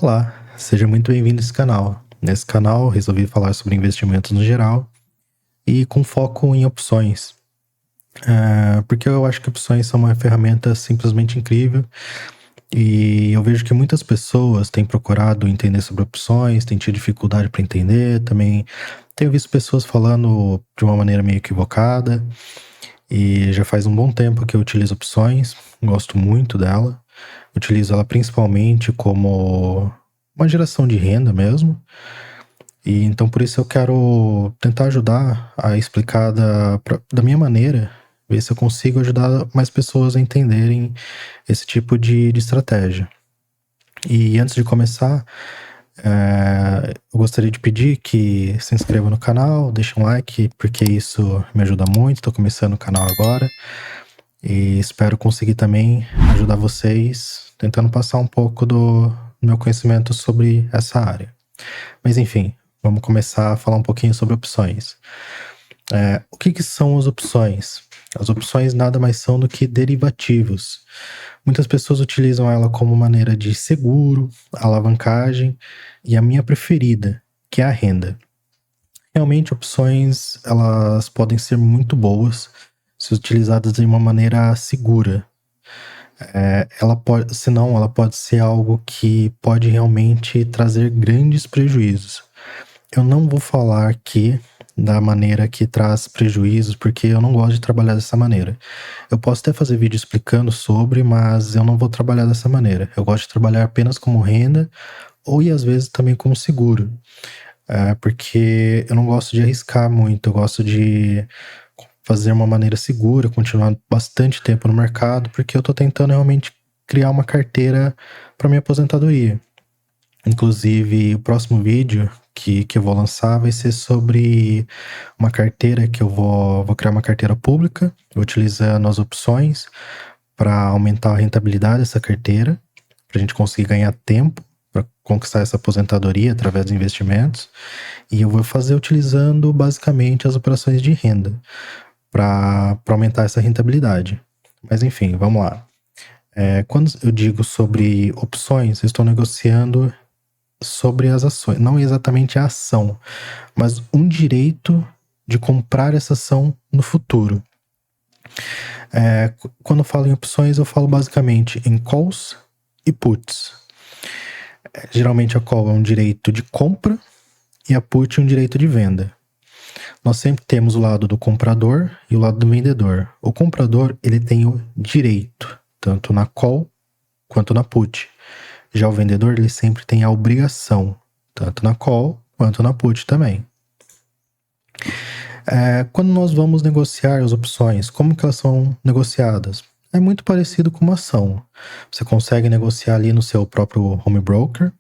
Olá, seja muito bem-vindo a esse canal. Nesse canal, resolvi falar sobre investimentos no geral e com foco em opções. Porque eu acho que opções são uma ferramenta simplesmente incrível e eu vejo que muitas pessoas têm procurado entender sobre opções, têm tido dificuldade para entender. Também tenho visto pessoas falando de uma maneira meio equivocada e já faz um bom tempo que eu utilizo opções, gosto muito dela. Utilizo ela principalmente como uma geração de renda mesmo. E então por isso eu quero tentar ajudar a explicar da minha maneira, ver se eu consigo ajudar mais pessoas a entenderem esse tipo de estratégia. E antes de começar, eu gostaria de pedir que se inscreva no canal, deixe um like, porque isso me ajuda muito. Estou começando o canal agora e espero conseguir também ajudar vocês tentando passar um pouco do meu conhecimento sobre essa área. Mas enfim, vamos começar a falar um pouquinho sobre opções. O que são as opções? As opções nada mais são do que derivativos. Muitas pessoas utilizam ela como maneira de seguro, alavancagem e a minha preferida, que é a renda. Realmente, opções elas podem ser muito boas se utilizadas de uma maneira segura. Senão ela pode ser algo que pode realmente trazer grandes prejuízos. Eu não vou falar aqui da maneira que traz prejuízos, porque eu não gosto de trabalhar dessa maneira. Eu posso até fazer vídeo explicando sobre, mas eu não vou trabalhar dessa maneira. Eu gosto de trabalhar apenas como renda, ou e às vezes também como seguro. Porque eu não gosto de arriscar muito, eu gosto de fazer uma maneira segura, continuar bastante tempo no mercado, porque eu tô tentando realmente criar uma carteira para minha aposentadoria. Inclusive, o próximo vídeo que eu vou lançar vai ser sobre uma carteira que eu vou criar uma carteira pública, utilizando as opções para aumentar a rentabilidade dessa carteira, para a gente conseguir ganhar tempo para conquistar essa aposentadoria através dos investimentos. E eu vou fazer utilizando basicamente as operações de renda para aumentar essa rentabilidade. Mas enfim, vamos lá. Quando eu digo sobre opções, eu estou negociando sobre as ações, não exatamente a ação, mas um direito de comprar essa ação no futuro. Quando eu falo em opções, eu falo basicamente em calls e puts. Geralmente a call é um direito de compra e a put é um direito de venda. Nós sempre temos o lado do comprador e o lado do vendedor. O comprador, ele tem o direito, tanto na call quanto na put. Já o vendedor, ele sempre tem a obrigação, tanto na call quanto na put também. Quando nós vamos negociar as opções, como que elas são negociadas? É muito parecido com uma ação. Você consegue negociar ali no seu próprio home broker.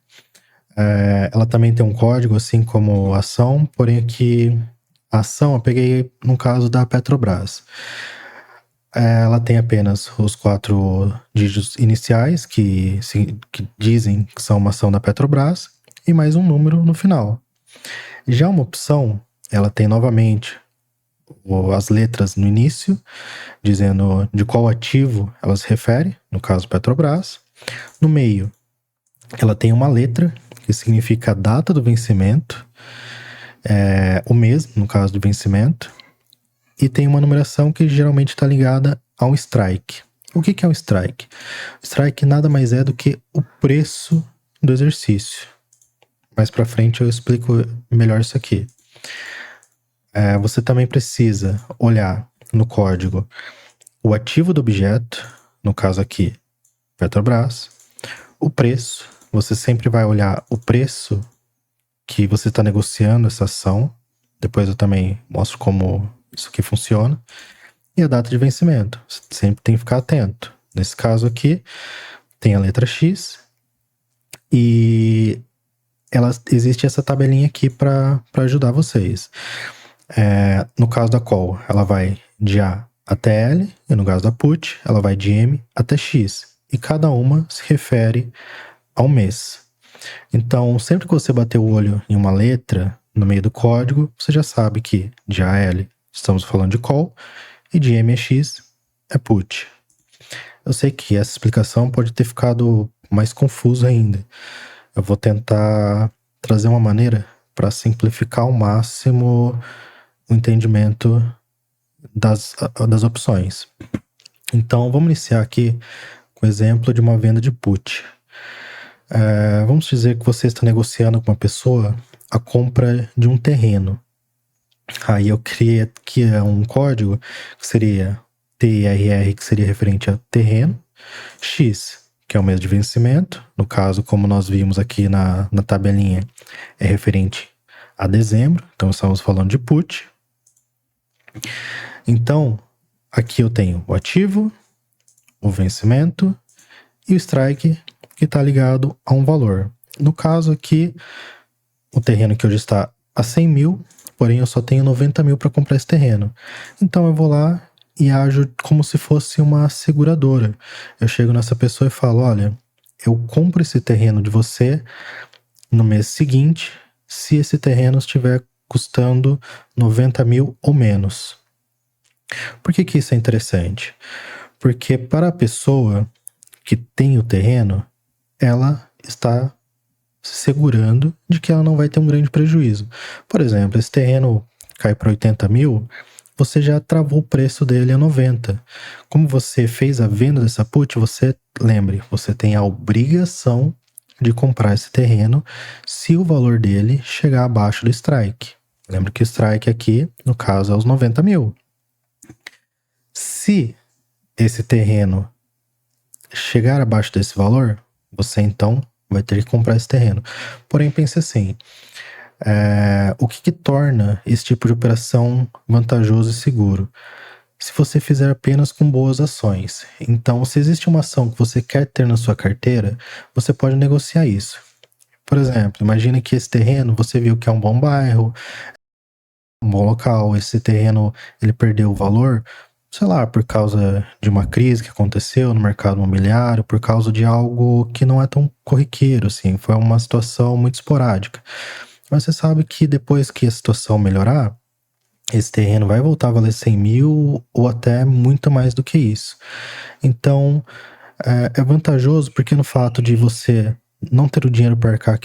Ela também tem um código, assim como a ação, porém aqui a ação eu peguei no caso da Petrobras. Ela tem apenas os 4 dígitos iniciais que dizem que são uma ação da Petrobras e mais um número no final. Já uma opção, ela tem novamente as letras no início, dizendo de qual ativo ela se refere, no caso Petrobras. No meio, ela tem uma letra que significa a data do vencimento, o mês, no caso do vencimento, e tem uma numeração que geralmente está ligada a um strike. O que é um strike? O strike nada mais é do que o preço do exercício. Mais para frente eu explico melhor isso aqui. Você também precisa olhar no código o ativo do objeto, no caso aqui, Petrobras, o preço. Você sempre vai olhar o preço que você está negociando essa ação. Depois eu também mostro como isso aqui funciona. E a data de vencimento. Você sempre tem que ficar atento. Nesse caso aqui, tem a letra X e existe essa tabelinha aqui para ajudar vocês. No caso da call, ela vai de A até L, e no caso da put, ela vai de M até X. E cada uma se refere ao mês. Então, sempre que você bater o olho em uma letra no meio do código, você já sabe que de A a L estamos falando de call e de M a X é put. Eu sei que essa explicação pode ter ficado mais confusa ainda, eu vou tentar trazer uma maneira para simplificar ao máximo o entendimento das opções. Então, vamos iniciar aqui com o exemplo de uma venda de put. Vamos dizer que você está negociando com uma pessoa a compra de um terreno. Aí eu criei aqui um código que seria TRR, que seria referente a terreno, X, que é o mês de vencimento. No caso, como nós vimos aqui na tabelinha, é referente a dezembro. Então, estamos falando de put. Então, aqui eu tenho o ativo, o vencimento e o strike, que está ligado a um valor. No caso aqui, o terreno que hoje está a 100 mil, porém eu só tenho 90 mil para comprar esse terreno. Então eu vou lá e ajo como se fosse uma seguradora. Eu chego nessa pessoa e falo: olha, eu compro esse terreno de você no mês seguinte, se esse terreno estiver custando 90 mil ou menos. Por que isso é interessante? Porque para a pessoa que tem o terreno, ela está se segurando de que ela não vai ter um grande prejuízo. Por exemplo, esse terreno cai para 80 mil, você já travou o preço dele a 90. Como você fez a venda dessa put, lembre, você tem a obrigação de comprar esse terreno se o valor dele chegar abaixo do strike. Lembra que o strike aqui, no caso, é os 90 mil. Se esse terreno chegar abaixo desse valor, você então vai ter que comprar esse terreno. Porém, pense assim, o que torna esse tipo de operação vantajoso e seguro? Se você fizer apenas com boas ações. Então, se existe uma ação que você quer ter na sua carteira, você pode negociar isso. Por exemplo, imagine que esse terreno, você viu que é um bom bairro, um bom local, esse terreno ele perdeu o valor, sei lá, por causa de uma crise que aconteceu no mercado imobiliário, por causa de algo que não é tão corriqueiro, assim, foi uma situação muito esporádica. Mas você sabe que depois que a situação melhorar, esse terreno vai voltar a valer 100 mil ou até muito mais do que isso. Então, é vantajoso porque no fato de você não ter o dinheiro para arcar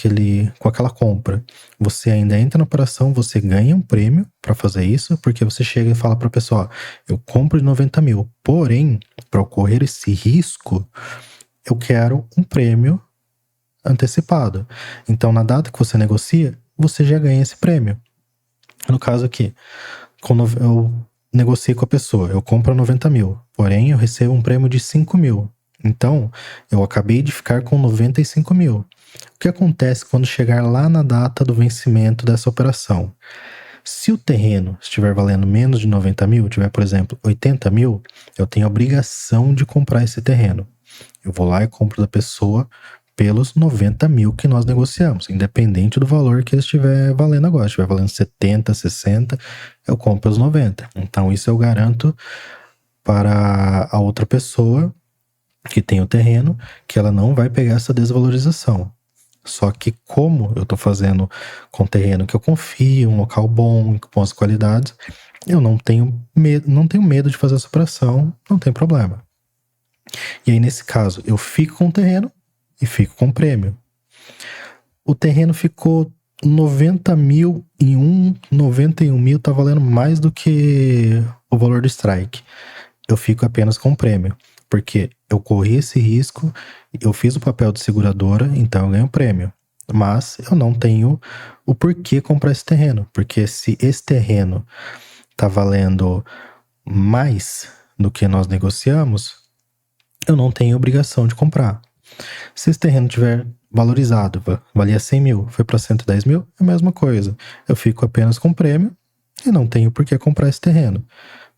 com aquela compra, você ainda entra na operação, você ganha um prêmio para fazer isso, porque você chega e fala para a pessoa: eu compro de 90 mil, porém, para ocorrer esse risco, eu quero um prêmio antecipado. Então, na data que você negocia, você já ganha esse prêmio. No caso aqui, quando eu negociei com a pessoa, eu compro a 90 mil, porém eu recebo um prêmio de 5 mil. Então, eu acabei de ficar com 95 mil. O que acontece quando chegar lá na data do vencimento dessa operação? Se o terreno estiver valendo menos de 90 mil, tiver, por exemplo, 80 mil, eu tenho a obrigação de comprar esse terreno. Eu vou lá e compro da pessoa pelos 90 mil que nós negociamos, independente do valor que ele estiver valendo agora. Se estiver valendo 70, 60, eu compro pelos 90. Então, isso eu garanto para a outra pessoa que tem o terreno, que ela não vai pegar essa desvalorização. Só que como eu estou fazendo com terreno que eu confio, um local bom, com boas qualidades, eu não tenho medo de fazer essa operação, não tem problema. E aí, nesse caso, eu fico com o terreno e fico com o prêmio. O terreno ficou 90 mil em 91 mil tá valendo mais do que o valor do strike. Eu fico apenas com o prêmio, porque eu corri esse risco, eu fiz o papel de seguradora, então eu ganho prêmio. Mas eu não tenho o porquê comprar esse terreno, porque se esse terreno tá valendo mais do que nós negociamos, eu não tenho obrigação de comprar. Se esse terreno tiver valorizado, valia 100 mil, foi para 110 mil, é a mesma coisa. Eu fico apenas com prêmio e não tenho por que comprar esse terreno.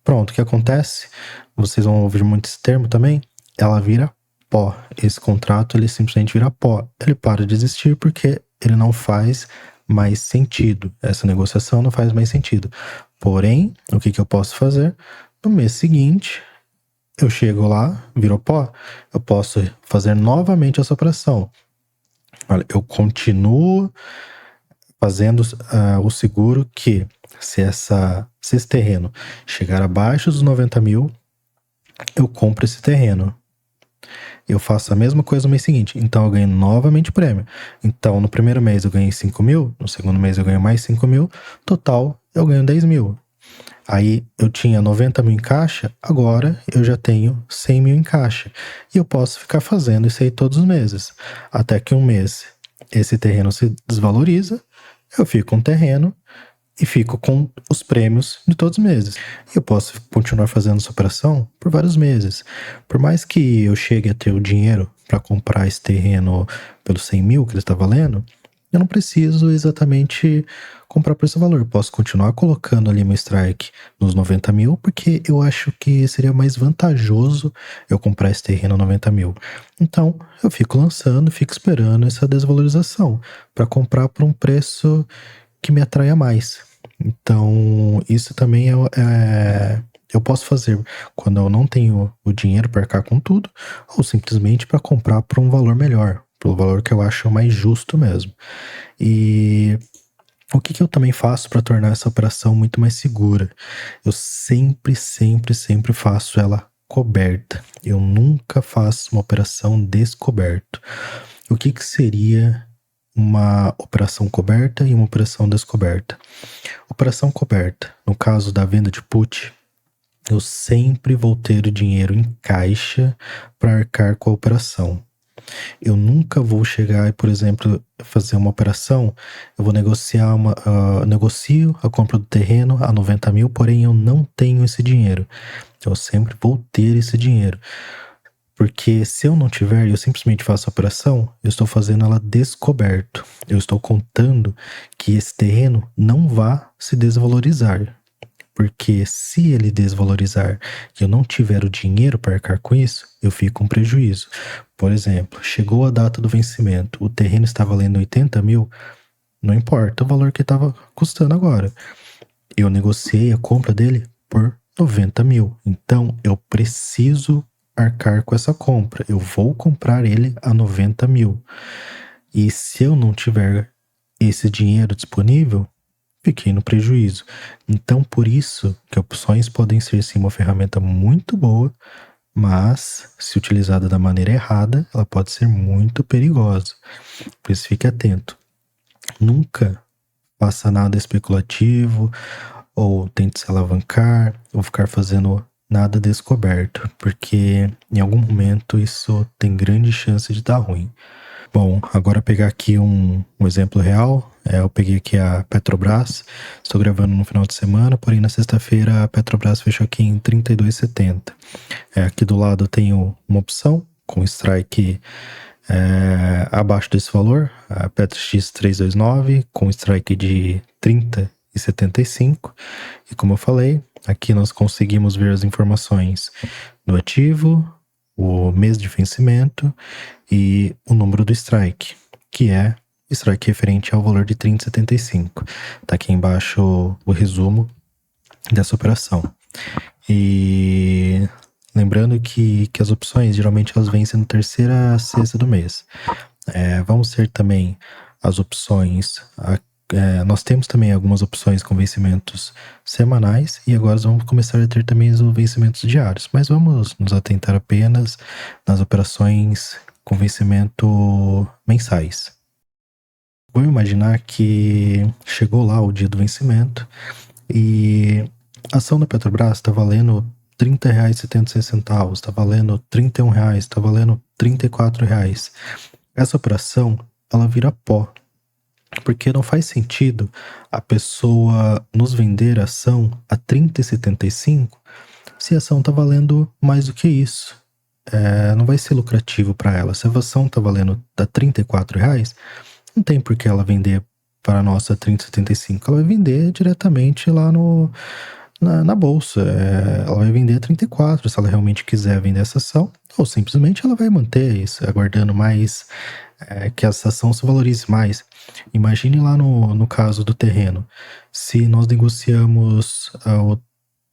Pronto, o que acontece? Vocês vão ouvir muito esse termo também. Ela vira pó. Esse contrato, ele simplesmente vira pó. Ele para de existir porque ele não faz mais sentido. Essa negociação não faz mais sentido. Porém, o que eu posso fazer? No mês seguinte, eu chego lá, virou pó, eu posso fazer novamente essa operação. Olha, eu continuo fazendo o seguro que se esse terreno chegar abaixo dos 90 mil, eu compro esse terreno. Eu faço a mesma coisa no mês seguinte, então eu ganho novamente prêmio. Então, no primeiro mês eu ganhei 5 mil, no segundo mês eu ganho mais 5 mil, total eu ganho 10 mil. Aí eu tinha 90 mil em caixa, agora eu já tenho 100 mil em caixa. E eu posso ficar fazendo isso aí todos os meses. Até que um mês esse terreno se desvaloriza, eu fico com o terreno e fico com os prêmios de todos os meses. E eu posso continuar fazendo essa operação por vários meses. Por mais que eu chegue a ter o dinheiro para comprar esse terreno pelos 100 mil que ele está valendo, eu não preciso exatamente comprar por esse valor. Eu posso continuar colocando ali meu strike nos 90 mil, porque eu acho que seria mais vantajoso eu comprar esse terreno a 90 mil. Então, eu fico lançando, fico esperando essa desvalorização para comprar por um preço que me atraia mais. Então, isso também eu posso fazer quando eu não tenho o dinheiro para arcar com tudo, ou simplesmente para comprar por um valor melhor, pelo valor que eu acho mais justo mesmo. E o que eu também faço para tornar essa operação muito mais segura? Eu sempre, sempre, sempre faço ela coberta. Eu nunca faço uma operação descoberto. O que seria uma operação coberta e uma operação descoberta? Operação coberta, no caso da venda de put, eu sempre vou ter o dinheiro em caixa para arcar com a operação. Eu nunca vou chegar e, por exemplo, fazer uma operação, eu vou negociar negocio a compra do terreno a 90 mil, porém eu não tenho esse dinheiro. Eu sempre vou ter esse dinheiro. Porque se eu não tiver e eu simplesmente faço a operação, eu estou fazendo ela descoberto. Eu estou contando que esse terreno não vá se desvalorizar. Porque se ele desvalorizar e eu não tiver o dinheiro para arcar com isso, eu fico com prejuízo. Por exemplo, chegou a data do vencimento, o terreno está valendo 80 mil, não importa o valor que estava custando agora. Eu negociei a compra dele por 90 mil. Então eu preciso arcar com essa compra. Eu vou comprar ele a 90 mil. E se eu não tiver esse dinheiro disponível, fiquei no prejuízo. Então, por isso que opções podem ser sim uma ferramenta muito boa, mas se utilizada da maneira errada, ela pode ser muito perigosa. Por isso, fique atento. Nunca faça nada especulativo, ou tente se alavancar, ou ficar fazendo nada descoberto, porque em algum momento isso tem grande chance de dar ruim. Bom, agora pegar aqui um exemplo real. Eu peguei aqui a Petrobras, estou gravando no final de semana, porém na sexta-feira a Petrobras fechou aqui em 32,70. Aqui do lado eu tenho uma opção com strike abaixo desse valor, a PetroX 329, com strike de 30,75. E como eu falei, aqui nós conseguimos ver as informações do ativo, o mês de vencimento e o número do strike, que é strike referente ao valor de 30,75. Tá aqui embaixo o resumo dessa operação. E lembrando que as opções geralmente elas vencem na terceira a sexta do mês. Vamos ter também as opções. Nós temos também algumas opções com vencimentos semanais e agora vamos começar a ter também os vencimentos diários. Mas vamos nos atentar apenas nas operações com vencimento mensais. Vamos imaginar que chegou lá o dia do vencimento e a ação da Petrobras está valendo R$30,76, está valendo R$31, está valendo R$34. Essa operação, ela vira pó, porque não faz sentido a pessoa nos vender a ação a R$30,75 se a ação está valendo mais do que isso. Não vai ser lucrativo para ela. Se a ação está valendo R$34, não tem por que ela vender para nós a 30,75. Ela vai vender diretamente lá na bolsa. Ela vai vender a 34 se ela realmente quiser vender essa ação, ou simplesmente ela vai manter isso, aguardando mais que essa ação se valorize mais. Imagine lá no caso do terreno, se nós negociamos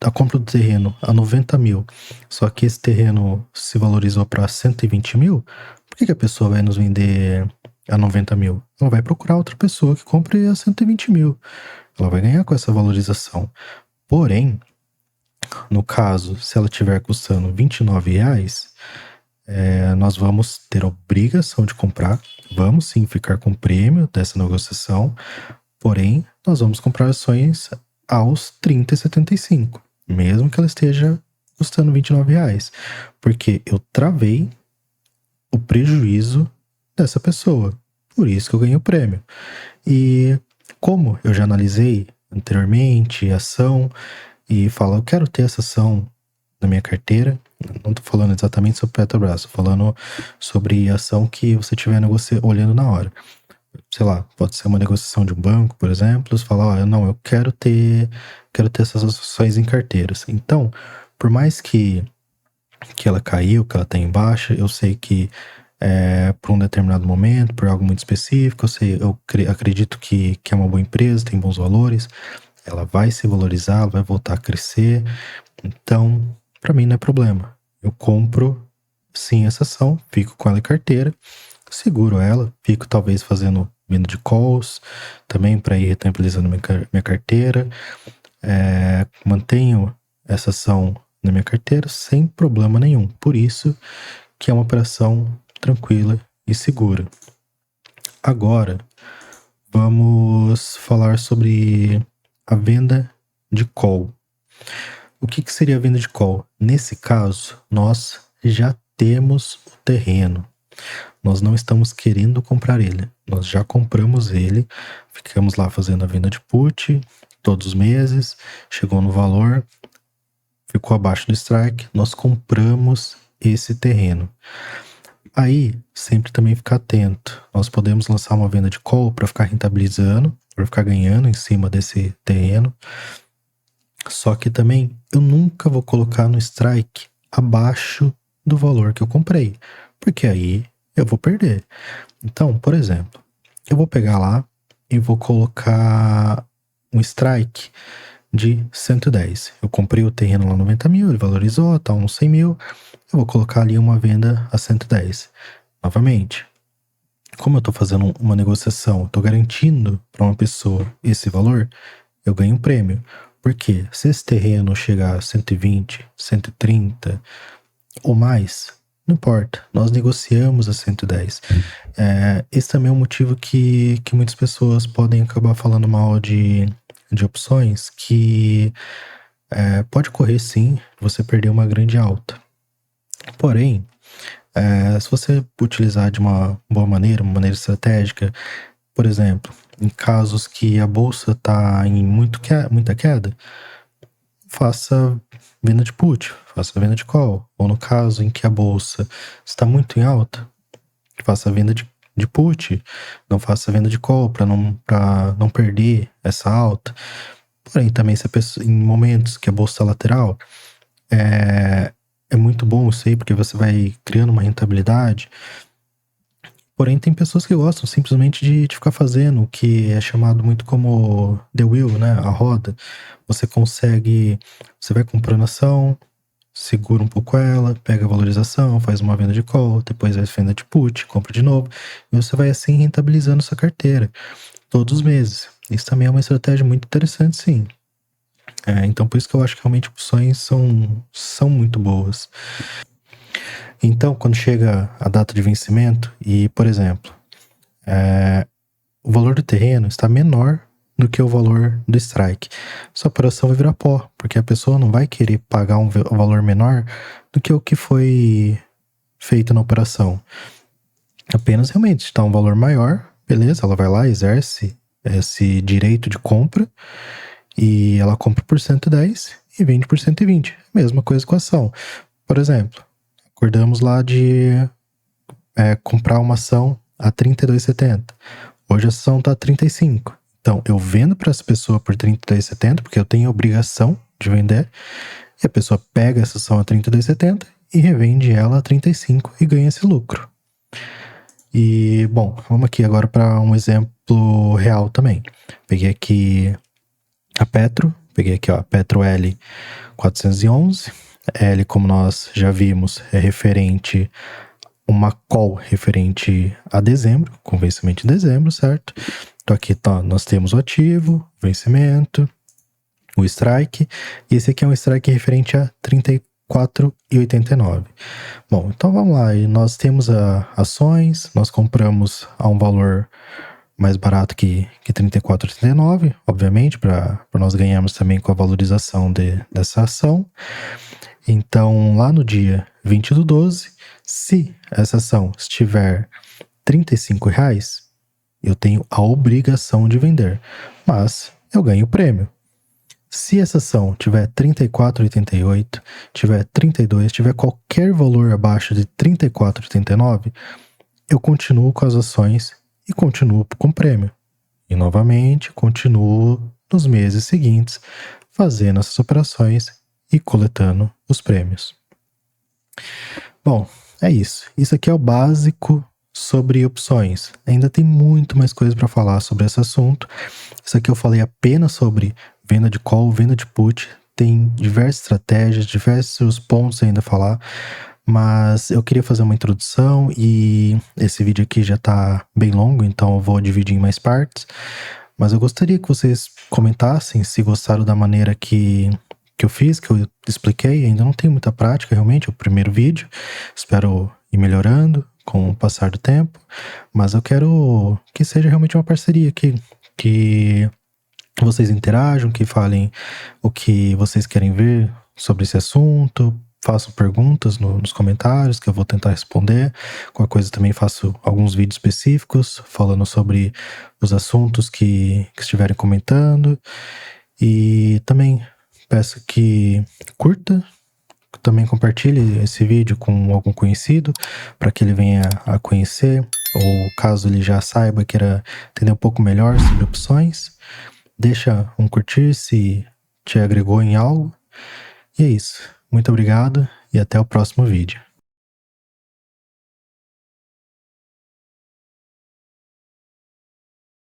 a compra do terreno a 90 mil, só que esse terreno se valorizou para 120 mil, por que a pessoa vai nos vender a 90 mil? Ela vai procurar outra pessoa que compre a 120 mil. Ela vai ganhar com essa valorização. Porém, no caso, se ela estiver custando R$29, nós vamos ter a obrigação de comprar, vamos sim ficar com o prêmio dessa negociação, porém, nós vamos comprar ações aos R$ 30,75, mesmo que ela esteja custando R$ 29, porque eu travei o prejuízo dessa pessoa, por isso que eu ganhei o prêmio. E como eu já analisei anteriormente a ação e falo, eu quero ter essa ação na minha carteira, não estou falando exatamente sobre Petrobras, estou falando sobre a ação que você estiver olhando na hora. Sei lá, pode ser uma negociação de um banco, por exemplo, você fala, não, eu quero ter essas ações em carteiras. Então, por mais que ela caiu, que ela está em baixa, eu sei que por um determinado momento, por algo muito específico, eu acredito que é uma boa empresa, tem bons valores, ela vai se valorizar, ela vai voltar a crescer. Então, para mim não é problema. Eu compro sim essa ação, fico com ela em carteira, seguro ela, fico talvez fazendo venda de calls também para ir rentabilizando minha carteira. Mantenho essa ação na minha carteira sem problema nenhum. Por isso que é uma operação tranquila e segura. Agora, vamos falar sobre a venda de call. O que seria a venda de call? Nesse caso, nós já temos o terreno. Nós não estamos querendo comprar ele. Nós já compramos ele, ficamos lá fazendo a venda de put todos os meses, chegou no valor, ficou abaixo do strike, nós compramos esse terreno. Aí, sempre também ficar atento. Nós podemos lançar uma venda de call para ficar rentabilizando, para ficar ganhando em cima desse terreno. Só que também eu nunca vou colocar no strike abaixo do valor que eu comprei, porque aí eu vou perder. Então, por exemplo, eu vou pegar lá e vou colocar um strike de 110. Eu comprei o terreno lá 90 mil, ele valorizou, tá uns 100 mil. Eu vou colocar ali uma venda a 110. Novamente, como eu tô fazendo uma negociação, tô garantindo para uma pessoa esse valor, eu ganho um prêmio. Porque se esse terreno chegar a 120, 130 ou mais, não importa, nós negociamos a 110. Esse também é um motivo que muitas pessoas podem acabar falando mal de opções, que pode ocorrer sim você perder uma grande alta. Porém, se você utilizar de uma boa maneira, uma maneira estratégica, por exemplo, em casos que a bolsa está em muita queda, faça venda de put, faça venda de call. Ou no caso em que a bolsa está muito em alta, faça venda de put, não faça venda de call para não perder essa alta. Porém, também se a pessoa, em momentos que a bolsa está lateral, é muito bom isso aí, porque você vai criando uma rentabilidade. Porém, tem pessoas que gostam simplesmente de ficar fazendo o que é chamado muito como the wheel, né? A roda. Você vai comprando ação, segura um pouco ela, pega a valorização, faz uma venda de call, depois vai venda de put, compra de novo, e você vai assim rentabilizando sua carteira todos os meses. Isso também é uma estratégia muito interessante, sim. Então, por isso que eu acho que realmente opções são muito boas. Então, quando chega a data de vencimento e, por exemplo, o valor do terreno está menor do que o valor do strike, sua operação vai virar pó, porque a pessoa não vai querer pagar um valor menor do que o que foi feito na operação. Apenas realmente está um valor maior, beleza, ela vai lá, exerce esse direito de compra e ela compra por 110 e vende por 120. Mesma coisa com a ação. Por exemplo, acordamos lá de comprar uma ação a R$ 32,70. Hoje a ação está a 35. Então, eu vendo para essa pessoa por R$ 32,70, porque eu tenho a obrigação de vender, e a pessoa pega essa ação a R$ 32,70 e revende ela a 35 e ganha esse lucro. E, bom, vamos aqui agora para um exemplo real também. Peguei aqui a Petro, a Petro L 411. L, como nós já vimos, é referente uma call referente a dezembro, com vencimento em dezembro, certo? Então aqui nós temos o ativo, o vencimento, o strike, e esse aqui é um strike referente a 34 34,89. Bom, então vamos lá. E nós temos ações, nós compramos a um valor mais barato que 34,89, obviamente, para nós ganharmos também com a valorização dessa ação. Então, lá no dia 20/12, se essa ação estiver R$ 35, eu tenho a obrigação de vender, mas eu ganho o prêmio. Se essa ação tiver 34,88, tiver 32, tiver qualquer valor abaixo de 34,89, eu continuo com as ações e continuo com o prêmio. E novamente, continuo nos meses seguintes fazendo essas operações e coletando os prêmios. Bom, é isso. Isso aqui é o básico sobre opções. Ainda tem muito mais coisa para falar sobre esse assunto. Isso aqui eu falei apenas sobre venda de call, venda de put. Tem diversas estratégias, diversos pontos ainda a falar. Mas eu queria fazer uma introdução e esse vídeo aqui já tá bem longo, então eu vou dividir em mais partes. Mas eu gostaria que vocês comentassem se gostaram da maneira que eu fiz, que eu expliquei. Ainda não tenho muita prática, realmente, é o primeiro vídeo. Espero ir melhorando com o passar do tempo. Mas eu quero que seja realmente uma parceria aqui, que vocês interajam, que falem o que vocês querem ver sobre esse assunto. Faço perguntas nos comentários que eu vou tentar responder. Qualquer coisa também faço alguns vídeos específicos falando sobre os assuntos que estiverem comentando. E também peço que curta, também compartilhe esse vídeo com algum conhecido para que ele venha a conhecer, ou caso ele já saiba, queira entender um pouco melhor sobre opções. Deixa um curtir se te agregou em algo. E é isso. Muito obrigado e até o próximo vídeo.